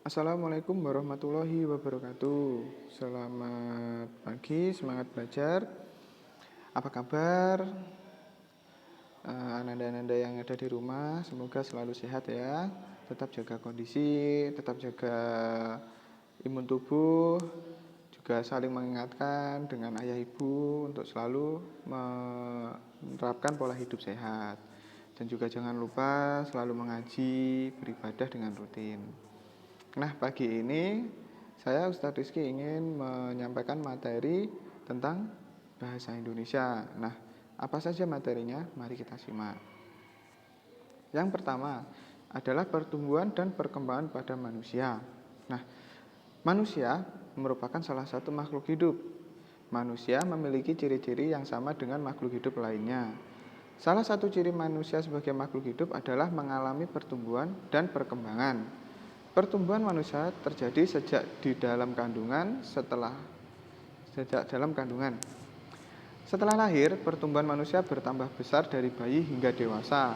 Assalamualaikum warahmatullahi wabarakatuh. Selamat pagi, semangat belajar. Apa kabar? Ananda-ananda yang ada di rumah, semoga selalu sehat ya. Tetap jaga kondisi, tetap jaga imun tubuh, juga saling mengingatkan dengan ayah ibu untuk selalu menerapkan pola hidup sehat. Dan juga jangan lupa selalu mengaji, beribadah dengan rutin. Nah, pagi ini saya Ustadz Rizky ingin menyampaikan materi tentang bahasa Indonesia. Nah, apa saja materinya? Mari kita simak. Yang pertama adalah pertumbuhan dan perkembangan pada manusia. Nah, manusia merupakan salah satu makhluk hidup. Manusia memiliki ciri-ciri yang sama dengan makhluk hidup lainnya. Salah satu ciri manusia sebagai makhluk hidup adalah mengalami pertumbuhan dan perkembangan. Pertumbuhan manusia terjadi sejak dalam kandungan. Setelah lahir, pertumbuhan manusia bertambah besar dari bayi hingga dewasa.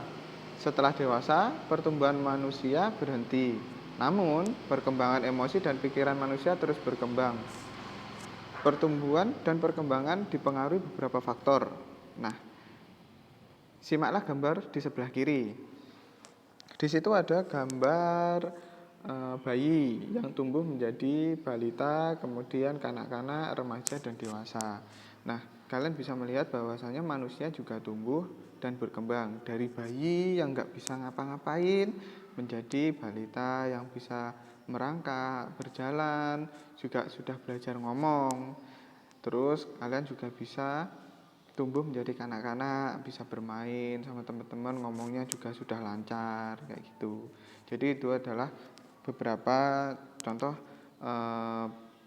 Setelah dewasa, pertumbuhan manusia berhenti. Namun, perkembangan emosi dan pikiran manusia terus berkembang. Pertumbuhan dan perkembangan dipengaruhi beberapa faktor. Nah, simaklah gambar di sebelah kiri. Di situ ada gambar bayi yang tumbuh menjadi balita, kemudian kanak-kanak, remaja, dan dewasa. Nah, kalian bisa melihat bahwasanya manusia juga tumbuh dan berkembang dari bayi yang nggak bisa ngapa-ngapain menjadi balita yang bisa merangkak, berjalan, juga sudah belajar ngomong. Terus kalian juga bisa tumbuh menjadi kanak-kanak, bisa bermain sama teman-teman, ngomongnya juga sudah lancar kayak gitu. Jadi itu adalah beberapa contoh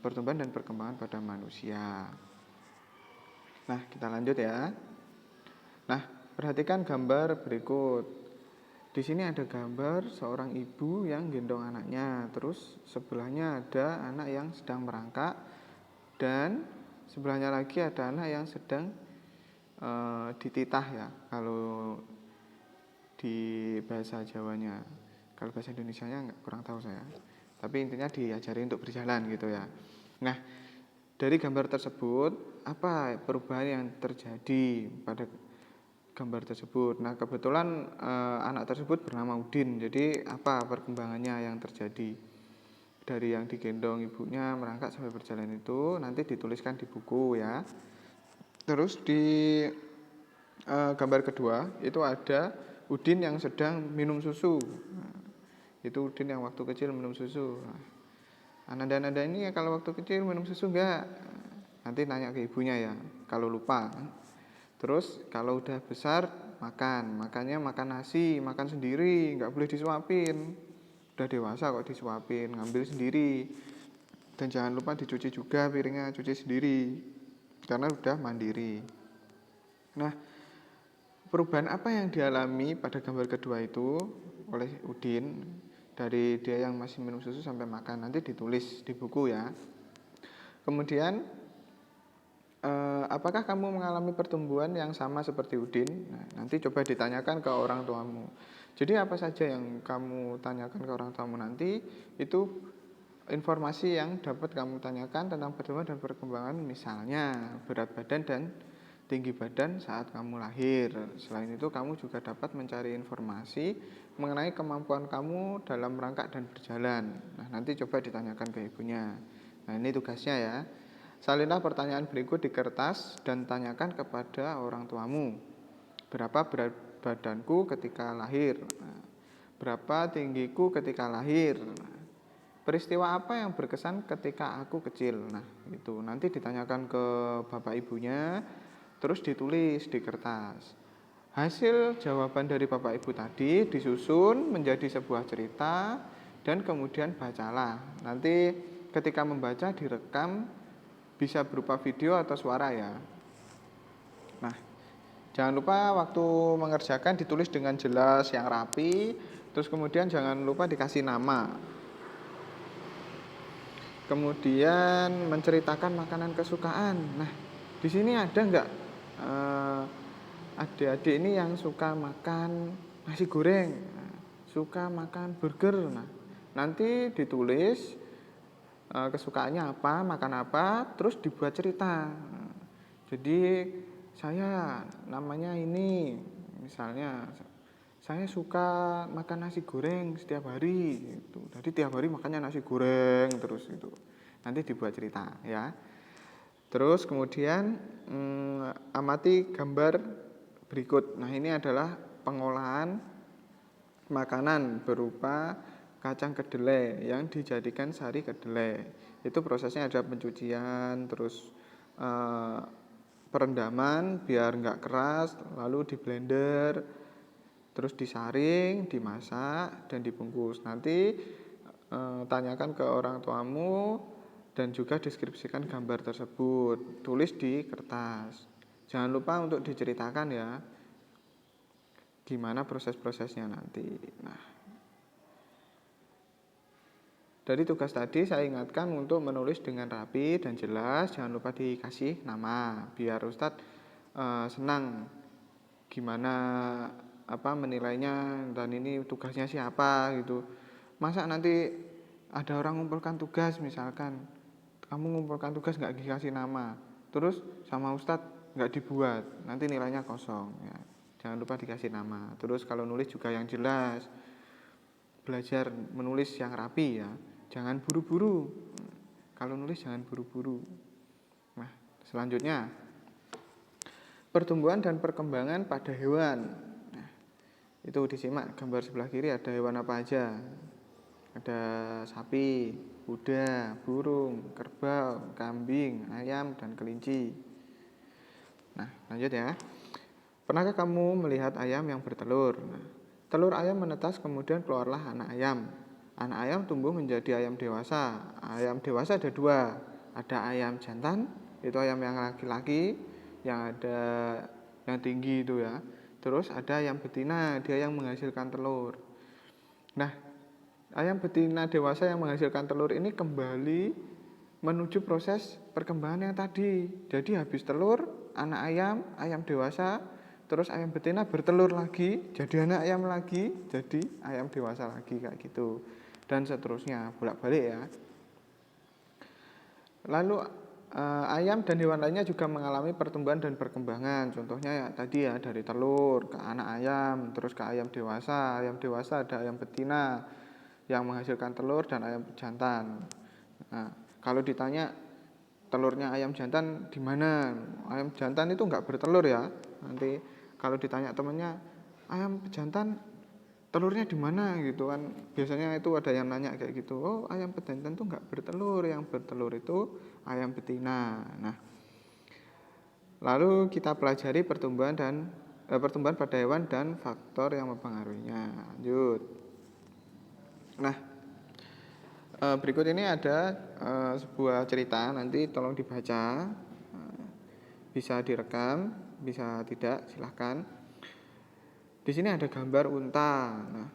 pertumbuhan dan perkembangan pada manusia. Nah, kita lanjut ya. Nah, perhatikan gambar berikut. Di sini ada gambar seorang ibu yang gendong anaknya. Terus sebelahnya ada anak yang sedang merangkak, dan sebelahnya lagi ada anak yang sedang dititah ya, kalau di bahasa Jawanya. Kalau bahasa Indonesianya kurang tahu saya. Tapi intinya diajari untuk berjalan gitu ya. Nah, dari gambar tersebut, apa perubahan yang terjadi pada gambar tersebut? Nah, kebetulan anak tersebut bernama Udin. Jadi, apa perkembangannya yang terjadi? Dari yang digendong ibunya merangkak sampai berjalan itu nanti dituliskan di buku ya. Terus di gambar kedua itu ada Udin yang sedang minum susu. Nah, itu Udin yang waktu kecil minum susu. Nah, ananda-ananda ini ya kalau waktu kecil minum susu enggak? Nanti nanya ke ibunya ya, kalau lupa. Terus kalau udah besar makannya makan nasi, makan sendiri, enggak boleh disuapin. Udah dewasa kok disuapin, ngambil sendiri. Dan jangan lupa dicuci juga piringnya, cuci sendiri. Karena udah mandiri. Nah, perubahan apa yang dialami pada gambar kedua itu oleh Udin dari dia yang masih minum susu sampai makan, nanti ditulis di buku ya. Kemudian apakah kamu mengalami pertumbuhan yang sama seperti Udin? Nah, nanti coba ditanyakan ke orang tuamu. Jadi apa saja yang kamu tanyakan ke orang tuamu nanti itu informasi yang dapat kamu tanyakan tentang pertumbuhan dan perkembangan, misalnya berat badan dan tinggi badan saat kamu lahir. Selain itu kamu juga dapat mencari informasi mengenai kemampuan kamu dalam merangkak dan berjalan. Nah, nanti coba ditanyakan ke ibunya. Nah, ini tugasnya ya. Salinlah pertanyaan berikut di kertas dan tanyakan kepada orang tuamu. Berapa berat badanku ketika lahir? Nah, berapa tinggiku ketika lahir? Nah, peristiwa apa yang berkesan ketika aku kecil? Nah, itu nanti ditanyakan ke bapak ibunya, terus ditulis di kertas. Hasil jawaban dari bapak ibu tadi disusun menjadi sebuah cerita dan kemudian bacalah. Nanti ketika membaca direkam, bisa berupa video atau suara ya. Nah, jangan lupa waktu mengerjakan ditulis dengan jelas yang rapi. Terus kemudian jangan lupa dikasih nama. Kemudian menceritakan makanan kesukaan. Nah, di sini ada nggak adik-adik ini yang suka makan nasi goreng, suka makan burger? Nah, Nanti ditulis kesukaannya apa, makan apa, terus dibuat cerita. Jadi saya namanya ini, misalnya saya suka makan nasi goreng setiap hari gitu. Jadi tiap hari makannya nasi goreng terus gitu. Nanti dibuat cerita ya. Terus kemudian amati gambar berikut. Nah, ini adalah pengolahan makanan berupa kacang kedelai yang dijadikan sari kedelai. Itu prosesnya ada pencucian, terus perendaman biar nggak keras, lalu di blender, terus disaring, dimasak, dan dibungkus. Nanti tanyakan ke orang tuamu dan juga deskripsikan gambar tersebut. Tulis di kertas. Jangan lupa untuk diceritakan ya, gimana proses-prosesnya nanti. Nah, dari tugas tadi saya ingatkan untuk menulis dengan rapi dan jelas. Jangan lupa dikasih nama, biar Ustadz senang gimana menilainya, dan ini tugasnya siapa gitu. Masa nanti ada orang ngumpulkan tugas, misalkan kamu ngumpulkan tugas nggak dikasih nama, terus sama Ustadz nggak dibuat, nanti nilainya kosong ya. Jangan lupa dikasih nama. Terus kalau nulis juga yang jelas, belajar menulis yang rapi ya, jangan buru-buru. Kalau nulis jangan buru-buru. Nah, selanjutnya pertumbuhan dan perkembangan pada hewan. Nah, itu disimak gambar sebelah kiri, ada hewan apa aja. Ada sapi, kuda, burung, kerbau, kambing, ayam, dan kelinci. Nah, lanjut ya. Pernahkah kamu melihat ayam yang bertelur? Nah, telur ayam menetas, kemudian keluarlah anak ayam. Anak ayam tumbuh menjadi ayam dewasa. Ayam dewasa ada dua. Ada ayam jantan, itu ayam yang laki-laki, yang ada yang tinggi itu ya. Terus ada ayam betina, dia yang menghasilkan telur. Nah, ayam betina dewasa yang menghasilkan telur ini kembali menuju proses perkembangan yang tadi. Jadi habis telur, anak ayam, ayam dewasa, terus ayam betina bertelur lagi, jadi anak ayam lagi, jadi ayam dewasa lagi, kayak gitu. Dan seterusnya, bolak-balik ya. Lalu ayam dan hewan lainnya juga mengalami pertumbuhan dan perkembangan. Contohnya ya tadi ya, dari telur ke anak ayam, terus ke ayam dewasa. Ayam dewasa ada ayam betina yang menghasilkan telur dan ayam jantan. Nah, kalau ditanya telurnya ayam jantan di mana? Ayam jantan itu enggak bertelur ya. Nanti kalau ditanya temannya, ayam jantan telurnya di mana gitu kan, biasanya itu ada yang nanya kayak gitu. Oh, ayam pejantan itu enggak bertelur, yang bertelur itu ayam betina. Nah, lalu kita pelajari pertumbuhan pada hewan dan faktor yang mempengaruhinya. Lanjut. Nah, berikut ini ada sebuah cerita, nanti tolong dibaca, bisa direkam, bisa tidak, silahkan. Di sini ada gambar unta. Nah,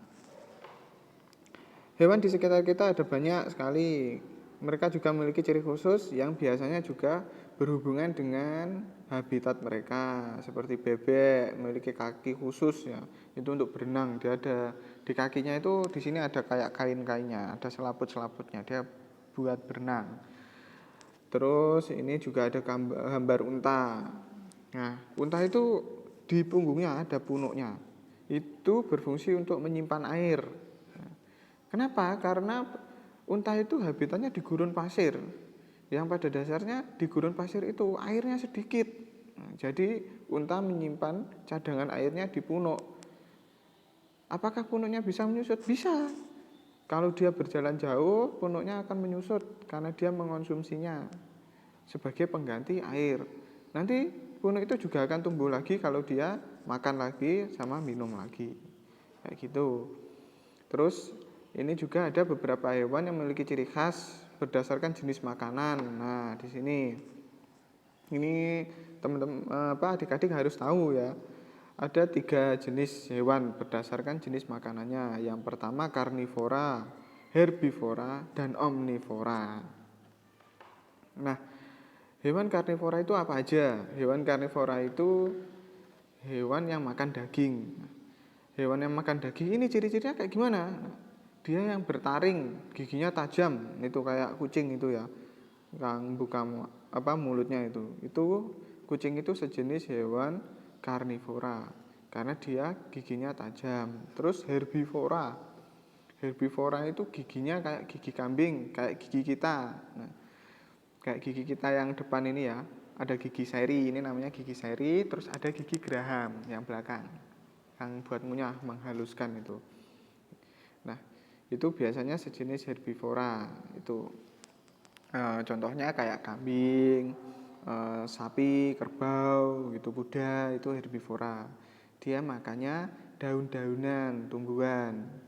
hewan di sekitar kita ada banyak sekali. Mereka juga memiliki ciri khusus yang biasanya juga berhubungan dengan habitat mereka. Seperti bebek memiliki kaki khusus ya, itu untuk berenang. Dia ada di kakinya itu, di sini ada kayak kain-kainnya, ada selaput-selaputnya, dia buat berenang. Terus ini juga ada gambar unta. Nah, unta itu di punggungnya ada punuknya. Itu berfungsi untuk menyimpan air. Kenapa? Karena unta itu habitatnya di gurun pasir, yang pada dasarnya di gurun pasir itu airnya sedikit. Jadi unta menyimpan cadangan airnya di punuk. Apakah punuknya bisa menyusut? Bisa. Kalau dia berjalan jauh, punuknya akan menyusut karena dia mengonsumsinya sebagai pengganti air. Nanti punuk itu juga akan tumbuh lagi kalau dia makan lagi sama minum lagi, kayak gitu. Terus ini juga ada beberapa hewan yang memiliki ciri khas berdasarkan jenis makanan. Nah, di sini ini teman-teman adik-adik harus tahu ya. Ada 3 jenis hewan berdasarkan jenis makanannya. Yang pertama karnivora, herbivora, dan omnivora. Nah, hewan karnivora itu apa aja? Hewan karnivora itu hewan yang makan daging. Hewan yang makan daging ini ciri-cirinya kayak gimana? dia yang bertaring, giginya tajam, itu kayak kucing itu ya, yang buka mulutnya itu. Itu kucing itu sejenis hewan karnivora karena dia giginya tajam. Terus herbivora. Herbivora itu giginya kayak gigi kambing, kayak gigi kita. Nah, kayak gigi kita yang depan ini ya, ada gigi seri, ini namanya gigi seri, terus ada gigi geraham yang belakang, yang buat ngunyah, menghaluskan itu. Nah, itu biasanya sejenis herbivora. Itu contohnya kayak kambing, sapi, kerbau, gitu, kuda, itu herbivora. Dia makannya daun-daunan, tumbuhan.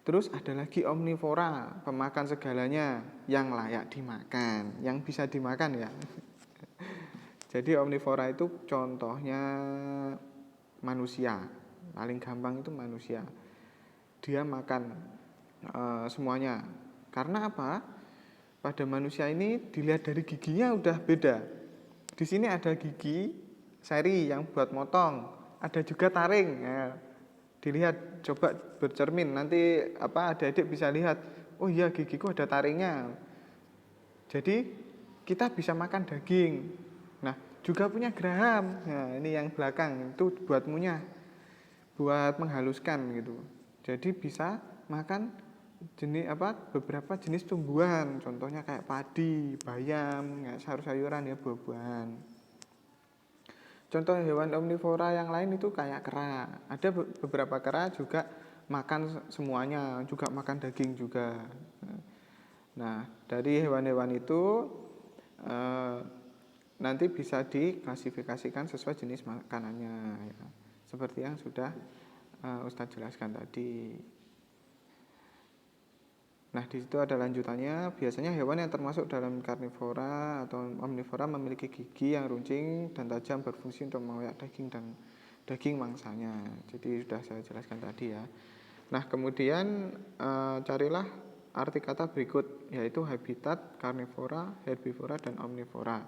Terus ada lagi omnivora, pemakan segalanya yang layak dimakan, yang bisa dimakan ya. Jadi omnivora itu contohnya manusia, paling gampang itu manusia. Dia makan semuanya. Karena apa? Pada manusia ini dilihat dari giginya udah beda. Di sini ada gigi seri yang buat motong, ada juga taring. Ya, dilihat, coba bercermin, nanti adik-adik bisa lihat, oh iya gigiku ada taringnya. Jadi kita bisa makan daging. Nah, juga punya geraham. Nah, ini yang belakang itu buat ngunyah, buat menghaluskan gitu. Jadi bisa makan beberapa jenis tumbuhan, contohnya kayak padi, bayam, kayak sayur-sayuran ya, buah-buahan. Contoh hewan omnivora yang lain itu kayak kera. Ada beberapa kera juga makan semuanya, juga makan daging juga. Nah, dari hewan-hewan itu nanti bisa diklasifikasikan sesuai jenis makanannya ya. Seperti yang sudah Ustadz jelaskan tadi. Nah, di situ ada lanjutannya. Biasanya hewan yang termasuk dalam karnivora atau omnivora memiliki gigi yang runcing dan tajam, berfungsi untuk mengoyak daging dan daging mangsanya. Jadi sudah saya jelaskan tadi ya. Nah, kemudian carilah arti kata berikut, yaitu habitat, karnivora, herbivora, dan omnivora.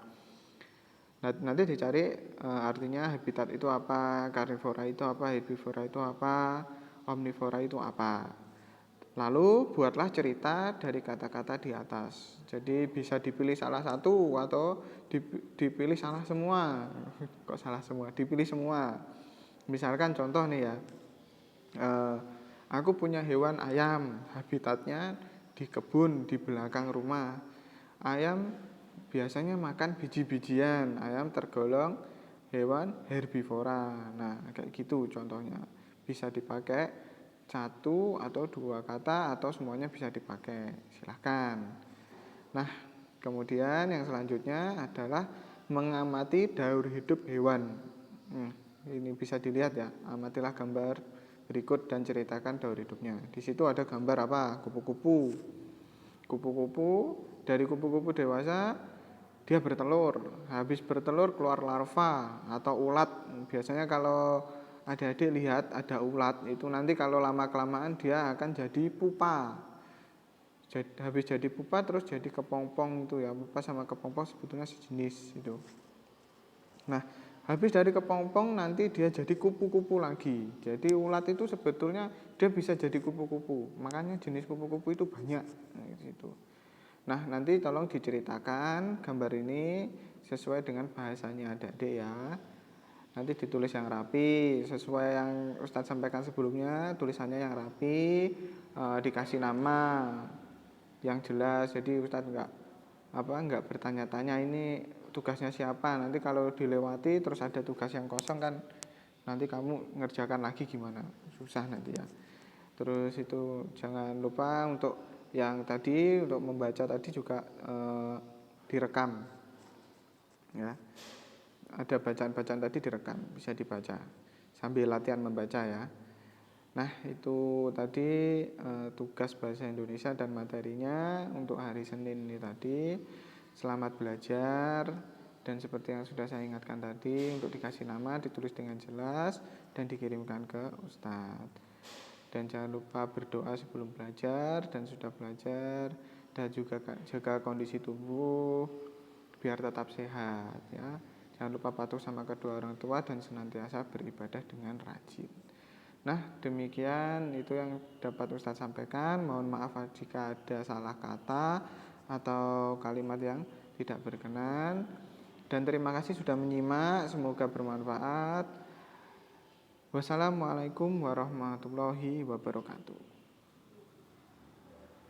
Nah, nanti dicari artinya habitat itu apa, karnivora itu apa, herbivora itu apa, omnivora itu apa. Lalu buatlah cerita dari kata-kata di atas. Jadi bisa dipilih salah satu atau dipilih salah semua. Kok salah semua? Dipilih semua. Misalkan contoh nih ya, aku punya hewan ayam, habitatnya di kebun di belakang rumah. Ayam biasanya makan biji-bijian. Ayam tergolong hewan herbivora. Nah, kayak gitu contohnya. Bisa dipakai satu atau dua kata atau semuanya bisa dipakai, silahkan. Nah, kemudian yang selanjutnya adalah mengamati daur hidup hewan. Ini bisa dilihat ya, amatilah gambar berikut dan ceritakan daur hidupnya. Di situ ada gambar apa? Kupu-kupu. Kupu-kupu, dari kupu-kupu dewasa dia bertelur. Habis bertelur keluar larva atau ulat. Biasanya kalau adik-adik lihat ada ulat itu nanti kalau lama-kelamaan dia akan jadi pupa. Habis jadi pupa terus jadi kepompong itu ya. Pupa sama kepompong sebetulnya sejenis itu. Nah, habis dari kepompong nanti dia jadi kupu-kupu lagi. Jadi ulat itu sebetulnya dia bisa jadi kupu-kupu. Makanya jenis kupu-kupu itu banyak. Nah, nanti tolong diceritakan gambar ini sesuai dengan bahasanya adik-adik ya. Nanti ditulis yang rapi sesuai yang Ustadz sampaikan sebelumnya, tulisannya yang rapi, dikasih nama yang jelas. Jadi Ustadz nggak bertanya-tanya ini tugasnya siapa. Nanti kalau dilewati terus ada tugas yang kosong kan, nanti kamu ngerjakan lagi gimana, susah nanti ya. Terus itu jangan lupa untuk yang tadi, untuk membaca tadi juga direkam ya. Ada bacaan-bacaan tadi direkam, bisa dibaca sambil latihan membaca ya. Nah, itu tadi tugas bahasa Indonesia dan materinya untuk hari Senin ini tadi. Selamat belajar, dan seperti yang sudah saya ingatkan tadi, untuk dikasih nama, ditulis dengan jelas dan dikirimkan ke Ustadz. Dan jangan lupa berdoa sebelum belajar dan sudah belajar, dan juga jaga kondisi tubuh biar tetap sehat ya. Jangan lupa patuh sama kedua orang tua dan senantiasa beribadah dengan rajin. Nah, demikian itu yang dapat Ustadz sampaikan. Mohon maaf jika ada salah kata atau kalimat yang tidak berkenan. Dan terima kasih sudah menyimak, semoga bermanfaat. Wassalamualaikum warahmatullahi wabarakatuh.